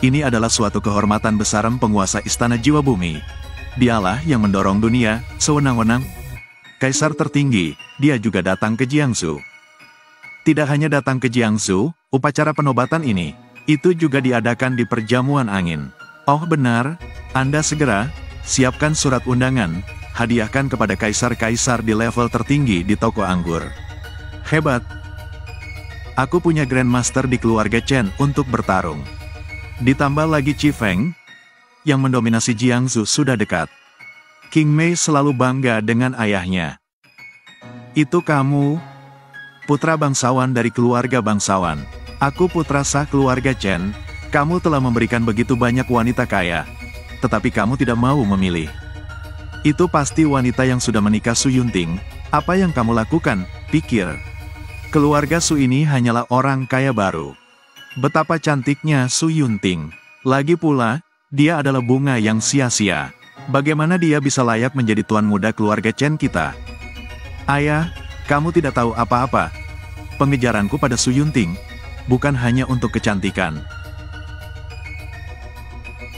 ini adalah suatu kehormatan besar penguasa istana jiwa bumi. Dialah yang mendorong dunia, sewenang-wenang. Kaisar tertinggi, dia juga datang ke Jiangsu. Tidak hanya datang ke Jiangsu, upacara penobatan ini, itu juga diadakan di perjamuan angin. Oh benar, Anda segera, siapkan surat undangan, hadiahkan kepada kaisar-kaisar di level tertinggi di toko anggur. Hebat. Aku punya Grandmaster di keluarga Chen untuk bertarung. Ditambah lagi Qi Feng, yang mendominasi Jiangsu sudah dekat. King Mei selalu bangga dengan ayahnya. Itu kamu, putra bangsawan dari keluarga bangsawan. Aku putra sah keluarga Chen, kamu telah memberikan begitu banyak wanita kaya. Tetapi kamu tidak mau memilih. Itu pasti wanita yang sudah menikah Su Yunting. Apa yang kamu lakukan, pikir. Keluarga Su ini hanyalah orang kaya baru. Betapa cantiknya Su Yunting. Lagi pula, dia adalah bunga yang sia-sia. Bagaimana dia bisa layak menjadi tuan muda keluarga Chen kita? Ayah, kamu tidak tahu apa-apa. Pengejaranku pada Su Yunting, bukan hanya untuk kecantikan.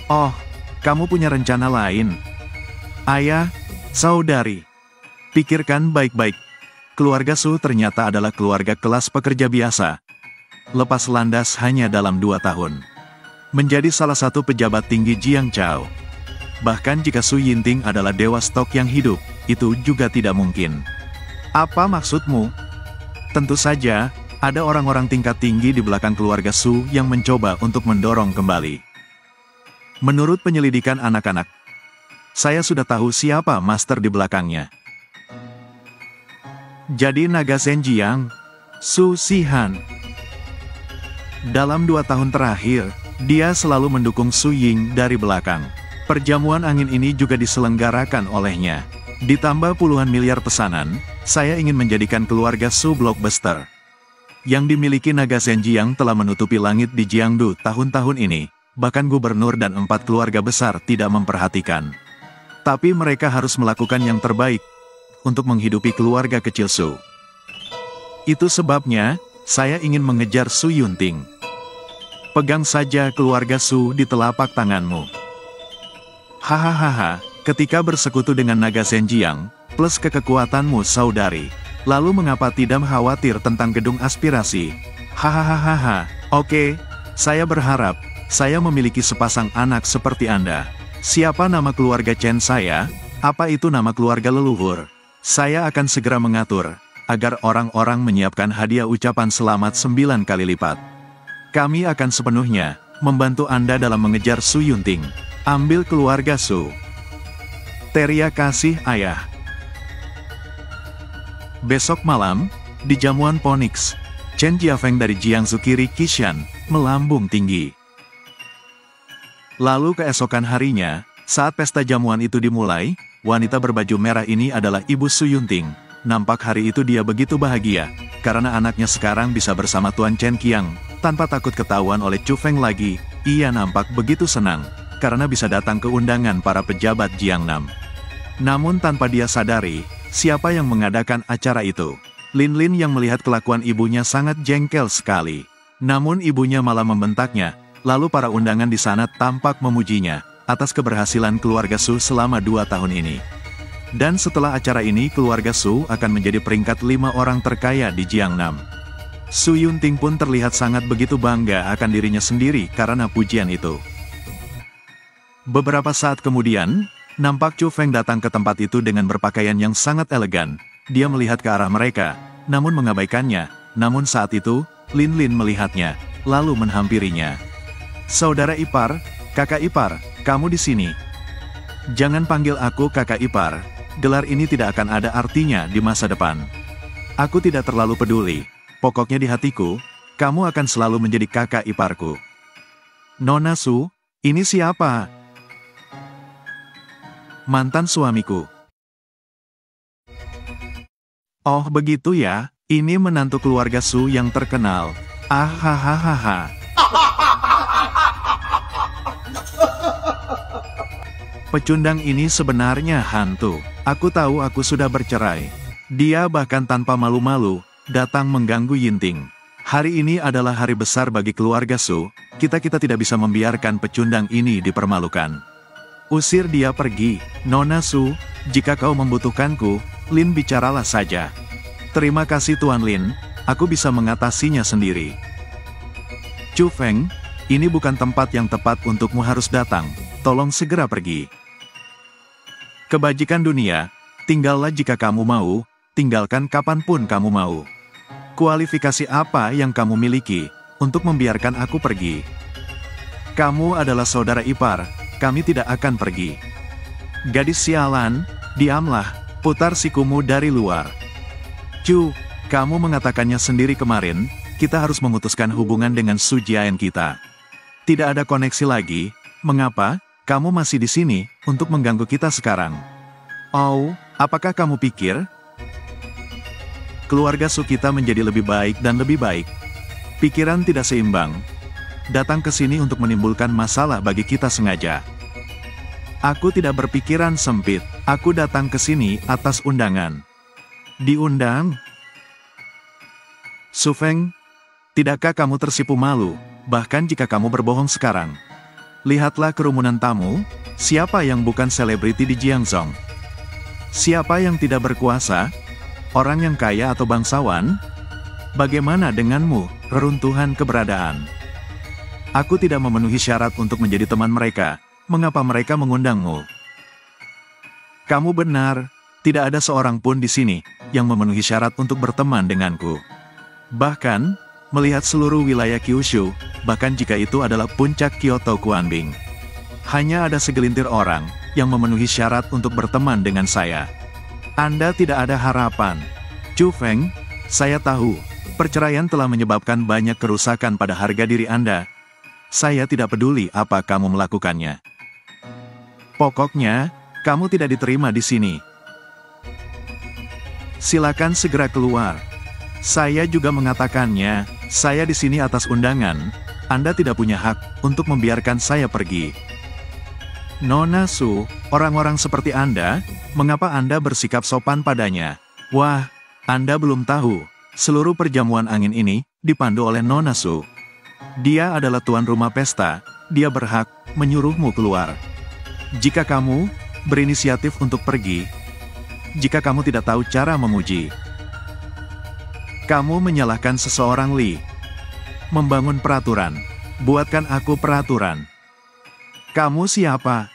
Oh, kamu punya rencana lain. Ayah, saudari. Pikirkan baik-baik. Keluarga Su ternyata adalah keluarga kelas pekerja biasa. Lepas landas hanya dalam 2 tahun. Menjadi salah satu pejabat tinggi Jiangzhou. Bahkan jika Su Yunting adalah dewa stok yang hidup, itu juga tidak mungkin. Apa maksudmu? Tentu saja, ada orang-orang tingkat tinggi di belakang keluarga Su yang mencoba untuk mendorong kembali. Menurut penyelidikan anak-anak, saya sudah tahu siapa master di belakangnya. Jadi naga Zhenjiang, Su Shihan. Dalam 2 tahun terakhir, dia selalu mendukung Su Ying dari belakang. Perjamuan angin ini juga diselenggarakan olehnya. Ditambah puluhan miliar pesanan, saya ingin menjadikan keluarga Su blockbuster. Yang dimiliki naga Zhenjiang telah menutupi langit di Jiangdu tahun-tahun ini, bahkan gubernur dan 4 keluarga besar tidak memperhatikan. Tapi mereka harus melakukan yang terbaik untuk menghidupi keluarga kecil Su. Itu sebabnya, saya ingin mengejar Su Yunting. Pegang saja keluarga Su di telapak tanganmu. Hahaha, ketika bersekutu dengan naga Zhenjiang, plus kekuatanmu saudari. Lalu mengapa tidak khawatir tentang gedung aspirasi? Hahaha, oke, saya berharap, saya memiliki sepasang anak seperti Anda. Siapa nama keluarga Chen saya? Apa itu nama keluarga leluhur? Saya akan segera mengatur, agar orang-orang menyiapkan hadiah ucapan selamat 9 kali lipat. Kami akan sepenuhnya, membantu Anda dalam mengejar Su Yunting. Ambil keluarga Su. Terima kasih ayah. Besok malam, di jamuan Ponix, Chen Jiafeng dari Jiangsu Kiri Qishan, melambung tinggi. Lalu keesokan harinya, saat pesta jamuan itu dimulai, wanita berbaju merah ini adalah Ibu Su Yunting. Nampak hari itu dia begitu bahagia, karena anaknya sekarang bisa bersama Tuan Chen Qiang, tanpa takut ketahuan oleh Chu Feng lagi. Ia nampak begitu senang, karena bisa datang ke undangan para pejabat Jiangnam. Namun tanpa dia sadari, siapa yang mengadakan acara itu? Lin Lin yang melihat kelakuan ibunya sangat jengkel sekali. Namun ibunya malah membentaknya, lalu para undangan di sana tampak memujinya, atas keberhasilan keluarga Su selama 2 tahun ini. Dan setelah acara ini keluarga Su akan menjadi peringkat 5 orang terkaya di Jiangnam. Su Yunting pun terlihat sangat begitu bangga akan dirinya sendiri karena pujian itu. Beberapa saat kemudian, nampak Chu Feng datang ke tempat itu dengan berpakaian yang sangat elegan. Dia melihat ke arah mereka, namun mengabaikannya. Namun saat itu, Lin Lin melihatnya, lalu menghampirinya. Saudara ipar, kakak ipar, kamu di sini. Jangan panggil aku kakak ipar, gelar ini tidak akan ada artinya di masa depan. Aku tidak terlalu peduli, pokoknya di hatiku, kamu akan selalu menjadi kakak iparku. Nona Su, ini siapa? Mantan suamiku. Oh begitu ya, ini menantu keluarga Su yang terkenal. Ahahaha. Pecundang ini sebenarnya hantu. Aku tahu aku sudah bercerai. Dia bahkan tanpa malu-malu, datang mengganggu Yinting. Hari ini adalah hari besar bagi keluarga Su, Kita tidak bisa membiarkan pecundang ini dipermalukan. Usir dia pergi, Nona Su, jika kau membutuhkanku, Lin bicaralah saja. Terima kasih Tuan Lin, aku bisa mengatasinya sendiri. Chu Feng, ini bukan tempat yang tepat untukmu harus datang, tolong segera pergi. Kebajikan dunia, tinggallah jika kamu mau, tinggalkan kapanpun kamu mau. Kualifikasi apa yang kamu miliki untuk membiarkan aku pergi? Kamu adalah saudara ipar, kami tidak akan pergi. Gadis sialan, diamlah, putar sikumu dari luar. Chu, kamu mengatakannya sendiri kemarin, kita harus memutuskan hubungan dengan Su Jian kita. Tidak ada koneksi lagi, mengapa kamu masih di sini untuk mengganggu kita sekarang? Oh, apakah kamu pikir keluarga Su kita menjadi lebih baik dan lebih baik? Pikiran tidak seimbang. Datang ke sini untuk menimbulkan masalah bagi kita sengaja. Aku tidak berpikiran sempit, aku datang ke sini atas undangan. Diundang? Su Feng, tidakkah kamu tersipu malu, bahkan jika kamu berbohong sekarang? Lihatlah kerumunan tamu, siapa yang bukan selebriti di Jiangzhou? Siapa yang tidak berkuasa? Orang yang kaya atau bangsawan? Bagaimana denganmu, reruntuhan keberadaan? Aku tidak memenuhi syarat untuk menjadi teman mereka, mengapa mereka mengundangmu? Kamu benar, tidak ada seorang pun di sini yang memenuhi syarat untuk berteman denganku. Bahkan, melihat seluruh wilayah Kyushu, bahkan jika itu adalah puncak Kyoto Kuanbing, hanya ada segelintir orang yang memenuhi syarat untuk berteman dengan saya. Anda tidak ada harapan. Chu Feng, saya tahu, perceraian telah menyebabkan banyak kerusakan pada harga diri Anda. Saya tidak peduli apa kamu melakukannya. Pokoknya, kamu tidak diterima di sini. Silakan segera keluar. Saya juga mengatakannya, saya di sini atas undangan. Anda tidak punya hak untuk membiarkan saya pergi. Nona Su, orang-orang seperti Anda, mengapa Anda bersikap sopan padanya? Wah, Anda belum tahu, seluruh perjamuan angin ini dipandu oleh Nona Su. Dia adalah tuan rumah pesta, dia berhak menyuruhmu keluar. Jika kamu berinisiatif untuk pergi, jika kamu tidak tahu cara memuji, kamu menyalahkan seseorang Li. Membangun peraturan, buatkan aku peraturan. Kamu siapa?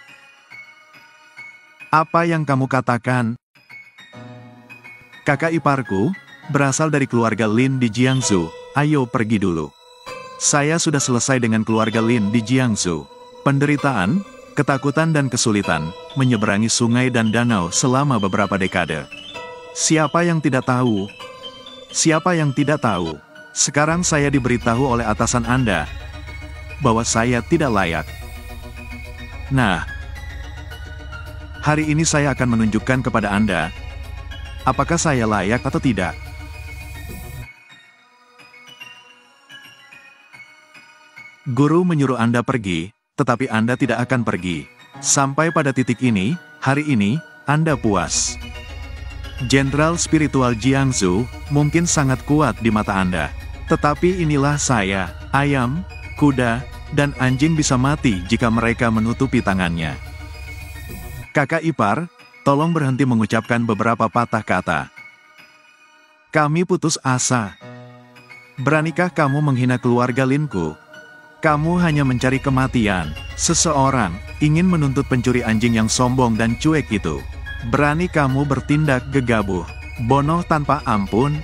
Apa yang kamu katakan? Kakak iparku, berasal dari keluarga Lin di Jiangsu, ayo pergi dulu. Saya sudah selesai dengan keluarga Lin di Jiangsu. Penderitaan, ketakutan dan kesulitan, menyeberangi sungai dan danau selama beberapa dekade. Siapa yang tidak tahu? Siapa yang tidak tahu? Sekarang saya diberitahu oleh atasan Anda, bahwa saya tidak layak. Nah, hari ini saya akan menunjukkan kepada Anda, apakah saya layak atau tidak. Guru menyuruh Anda pergi, tetapi Anda tidak akan pergi. Sampai pada titik ini, hari ini, Anda puas. Jenderal spiritual Jiangsu mungkin sangat kuat di mata Anda. Tetapi inilah saya, ayam, kuda, dan anjing bisa mati jika mereka menutupi tangannya. Kakak ipar, tolong berhenti mengucapkan beberapa patah kata. Kami putus asa. Beranikah kamu menghina keluarga Linku? Kamu hanya mencari kematian. Seseorang ingin menuntut pencuri anjing yang sombong dan cuek itu. Berani kamu bertindak gegabah, bonoh tanpa ampun.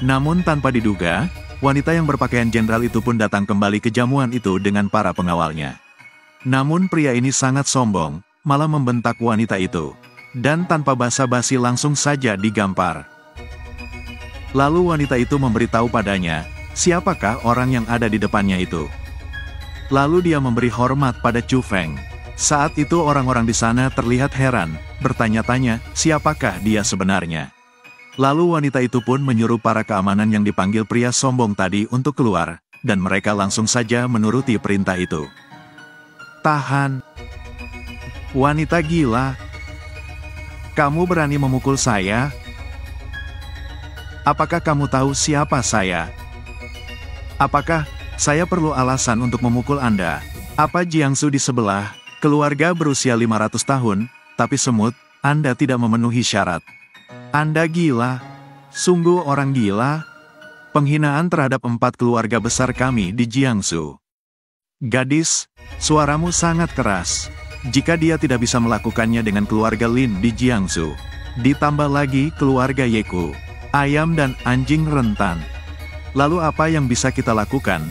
Namun tanpa diduga, wanita yang berpakaian jenderal itu pun datang kembali ke jamuan itu dengan para pengawalnya. Namun pria ini sangat sombong, malah membentak wanita itu. Dan tanpa basa-basi langsung saja digampar. Lalu wanita itu memberitahu padanya, siapakah orang yang ada di depannya itu. Lalu dia memberi hormat pada Chu Feng. Saat itu orang-orang di sana terlihat heran, bertanya-tanya, siapakah dia sebenarnya. Lalu wanita itu pun menyuruh para keamanan yang dipanggil pria sombong tadi untuk keluar, dan mereka langsung saja menuruti perintah itu. Tahan. Wanita gila. Kamu berani memukul saya? Apakah kamu tahu siapa saya? Apakah Saya perlu alasan untuk memukul Anda. Apa Jiangsu di sebelah, keluarga berusia 500 tahun, tapi semut, Anda tidak memenuhi syarat. Anda gila. Sungguh orang gila. Penghinaan terhadap 4 keluarga besar kami di Jiangsu. Gadis, suaramu sangat keras. Jika dia tidak bisa melakukannya dengan keluarga Lin di Jiangsu, ditambah lagi keluarga Yeku, ayam dan anjing rentan. Lalu apa yang bisa kita lakukan?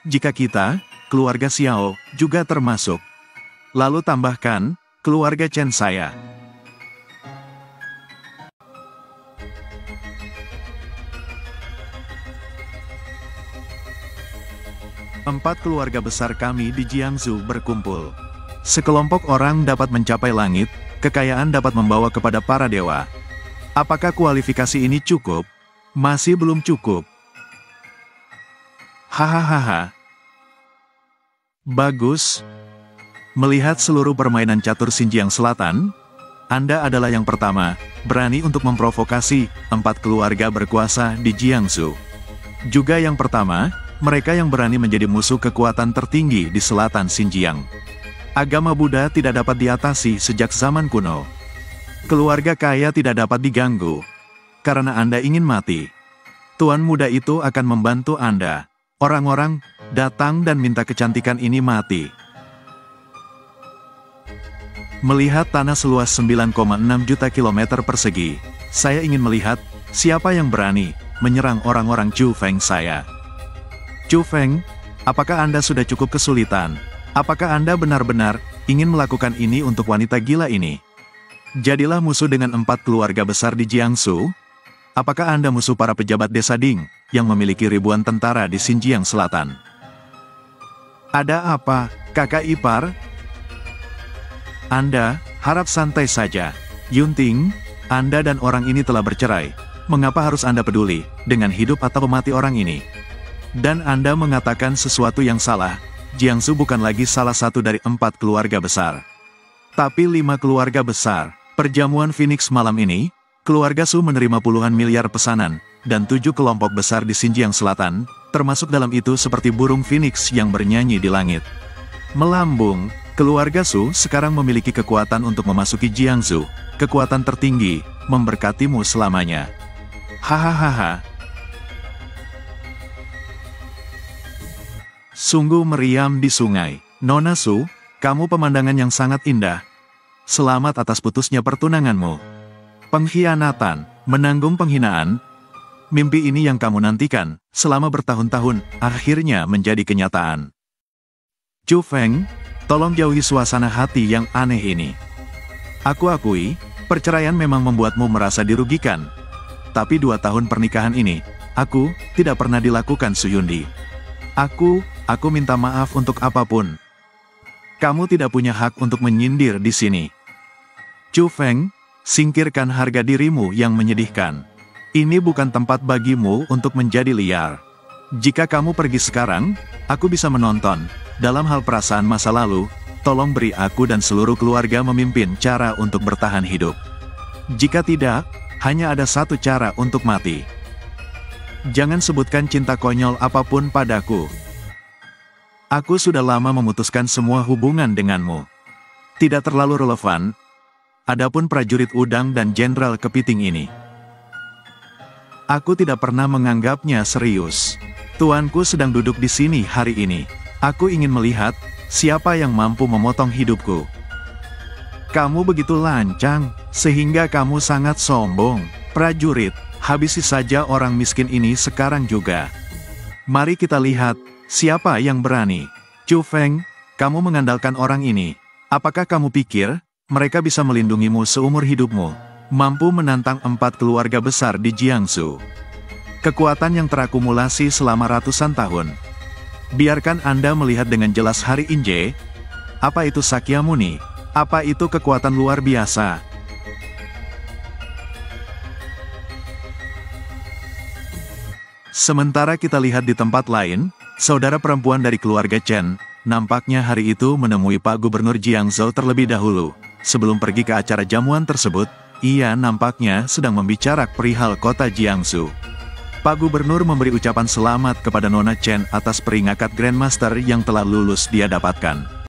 Jika kita, keluarga Xiao, juga termasuk. Lalu tambahkan, keluarga Chen saya. Empat keluarga besar kami di Jiangsu berkumpul. Sekelompok orang dapat mencapai langit, kekayaan dapat membawa kepada para dewa. Apakah kualifikasi ini cukup? Masih belum cukup. Hahaha. Bagus. Melihat seluruh permainan catur Xinjiang Selatan, Anda adalah yang pertama, berani untuk memprovokasi 4 keluarga berkuasa di Jiangsu. Juga yang pertama, mereka yang berani menjadi musuh kekuatan tertinggi di selatan Xinjiang. Agama Buddha tidak dapat diatasi sejak zaman kuno. Keluarga kaya tidak dapat diganggu. Karena Anda ingin mati. Tuan muda itu akan membantu Anda. Orang-orang, datang dan minta kecantikan ini mati. Melihat tanah seluas 9,6 juta kilometer persegi, saya ingin melihat, siapa yang berani, menyerang orang-orang Chu Feng saya. Chu Feng, apakah Anda sudah cukup kesulitan? Apakah Anda benar-benar ingin melakukan ini untuk wanita gila ini? Jadilah musuh dengan 4 keluarga besar di Jiangsu? Apakah Anda musuh para pejabat desa Ding, yang memiliki ribuan tentara di Xinjiang Selatan? Ada apa, kakak ipar? Anda, harap santai saja. Yunting, Anda dan orang ini telah bercerai. Mengapa harus Anda peduli dengan hidup atau mati orang ini? Dan Anda mengatakan sesuatu yang salah. Jiangsu bukan lagi salah satu dari 4 keluarga besar. Tapi 5 keluarga besar. Perjamuan Phoenix malam ini, keluarga Su menerima puluhan miliar pesanan, dan 7 kelompok besar di Xinjiang Selatan, termasuk dalam itu seperti burung Phoenix yang bernyanyi di langit. Melambung, keluarga Su sekarang memiliki kekuatan untuk memasuki Jiangsu, kekuatan tertinggi, memberkatimu selamanya. Hahaha. Sungguh meriam di sungai. Nona Su, kamu pemandangan yang sangat indah. Selamat atas putusnya pertunanganmu. Pengkhianatan, menanggung penghinaan. Mimpi ini yang kamu nantikan, selama bertahun-tahun, akhirnya menjadi kenyataan. Chu Feng, tolong jauhi suasana hati yang aneh ini. Aku akui, perceraian memang membuatmu merasa dirugikan. Tapi 2 tahun pernikahan ini, aku tidak pernah dilakukan Suyundi. Aku minta maaf untuk apapun. Kamu tidak punya hak untuk menyindir di sini. Chu Feng, singkirkan harga dirimu yang menyedihkan. Ini bukan tempat bagimu untuk menjadi liar. Jika kamu pergi sekarang, aku bisa menonton. Dalam hal perasaan masa lalu, tolong beri aku dan seluruh keluarga memimpin cara untuk bertahan hidup. Jika tidak, hanya ada satu cara untuk mati. Jangan sebutkan cinta konyol apapun padaku. Aku sudah lama memutuskan semua hubungan denganmu. Tidak terlalu relevan. Adapun prajurit udang dan jenderal kepiting ini, aku tidak pernah menganggapnya serius. Tuanku sedang duduk di sini hari ini. Aku ingin melihat, siapa yang mampu memotong hidupku. Kamu begitu lancang, sehingga kamu sangat sombong. Prajurit, habisi saja orang miskin ini sekarang juga. Mari kita lihat, siapa yang berani. Chu Feng, kamu mengandalkan orang ini. Apakah kamu pikir, mereka bisa melindungimu seumur hidupmu? Mampu menantang 4 keluarga besar di Jiangsu. Kekuatan yang terakumulasi selama ratusan tahun. Biarkan Anda melihat dengan jelas hari Inje. Apa itu Sakyamuni? Apa itu kekuatan luar biasa? Sementara kita lihat di tempat lain, saudara perempuan dari keluarga Chen, nampaknya hari itu menemui Pak Gubernur Jiangsu terlebih dahulu. Sebelum pergi ke acara jamuan tersebut, ia nampaknya sedang membicarakan perihal kota Jiangsu. Pak Gubernur memberi ucapan selamat kepada Nona Chen atas peringkat Grandmaster yang telah lulus dia dapatkan.